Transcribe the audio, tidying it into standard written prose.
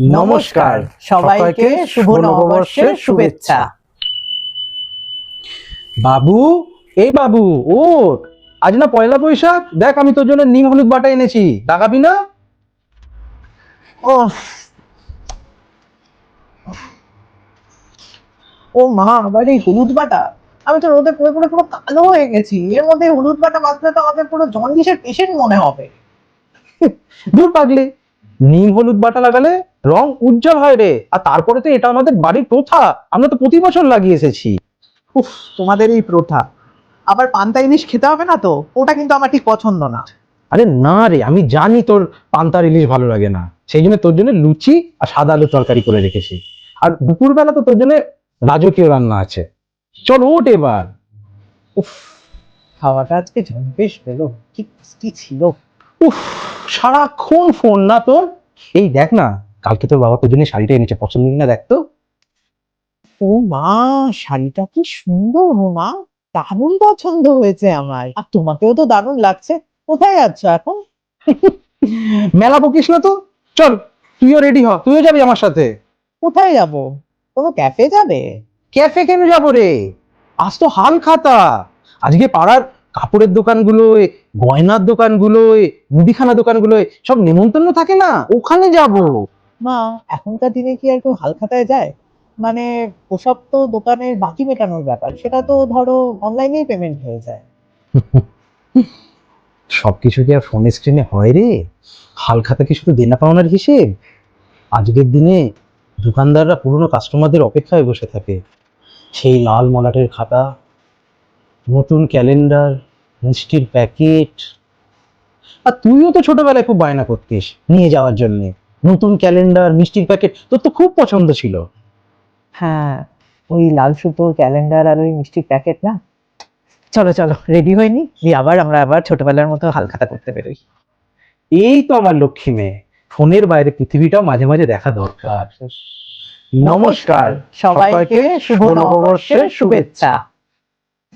নমস্কার সবাইকে শুভ নববর্ষের শুভেচ্ছা। বাবু, এই বাবু, ও আজ না পয়লা বৈশাখ, দেখ আমি তোর জন্য নিম হলুদ বাটা এনেছি, লাগাবি না? ও ও মা, আবার এই হলুদ বাটা! আমি তো রোদে পুরো পুরো পুরো কালো হয়ে গেছি। এর মধ্যে হলুদ বাটা বাঁচলে তো আমাদের পুরো জন্ডিসের পেশেন্ট মনে হবে। দূর পাগলি, নিম হলুদ বাটা লাগালে রং উজ্জ্বল হয় রে। আর তারপরে তো এটা আমাদের বাড়ির প্রথা, আমরা তো প্রতি বছর লাগিয়ে এসেছি। উফ, তোমাদের এই প্রথা! আবার পান্তা ইলিশ খেতে হবে না তো? ওটা কিন্তু আমার ঠিক পছন্দ না। আরে না রে, আমি জানি তোর পান্তার ইলিশ ভালো লাগে না, সেই জন্য তোর জন্য লুচি আর সাদা আলু তরকারি করে রেখেছি। আর দুপুরবেলা তো তোর জন্য রাজকীয় রান্না আছে। চল ওঠ এবার। উফ, খাওয়াটা আজকে বেশ পেলো, কি টেস্টি ছিল। উফ, সারাক্ষণ ফোন না তোর। এই দেখ না, কালকে তোর বাবা তোর জন্য শাড়িটা এনেছে, পছন্দ না দেখ তো। ও মা, শাড়িটা কি সুন্দর! ও মা, দারুণ পছন্দ হয়েছে আমার। আর তোমাকেও তো দারুণ লাগছে। কোথায় যাচ্ছ এখন? মেলা বকিস না তো, চল তুইও রেডি হ, তুইও যাবি আমার সাথে। কোথায় যাব? কোনো ক্যাফে যাবে? ক্যাফে কেন যাবো রে, আজ তো হাল খাতা। আজকে পাড়ার কাপড়ের দোকানগুলোয়, গয়নার দোকানগুলোয়, মুদিখানা দোকানগুলোয় সব নেমন্তন্ন থাকে না, ওখানে যাব। মা, এখনকার দিনে কি আর কেউ হালখাতায় যায়? মানে, ওসব তো দোকানের বাকি মেটানোর ব্যাপার, সেটা তো ধরো অনলাইনেই পেমেন্ট হয়ে যায়। সবকিছু কি আর ফোন স্ক্রিনে হয় রে? হাল খাতা কি শুধু দেনা পাওনার হিসেব? আজকের দিনে দোকানদাররা পুরনো কাস্টমারদের অপেক্ষায় বসে থাকে। সেই লাল মলাটের খাতা, নতুন ক্যালেন্ডার, মিষ্টির প্যাকেট। আর তুইও তো ছোটবেলায় খুব বায়না করতিস নিয়ে যাওয়ার জন্য নতুন ক্যালেন্ডার, মিষ্টির প্যাকেট, তোর তো খুব পছন্দ ছিল। হ্যাঁ, ওই লাল সুতোর ক্যালেন্ডার আর ওই মিষ্টির প্যাকেট না। চলো চলো, রেডি হয়নি দিয়ে আমরা আবার ছোটবেলার মতো হালখাতা করতে বেরোই। এই তো আমার লক্ষ্মী মেয়ে, ফোনের বাইরে পৃথিবীটাও মাঝে মাঝে দেখা দরকার। নমস্কার সবাইকে শুভ নববর্ষের শুভেচ্ছা।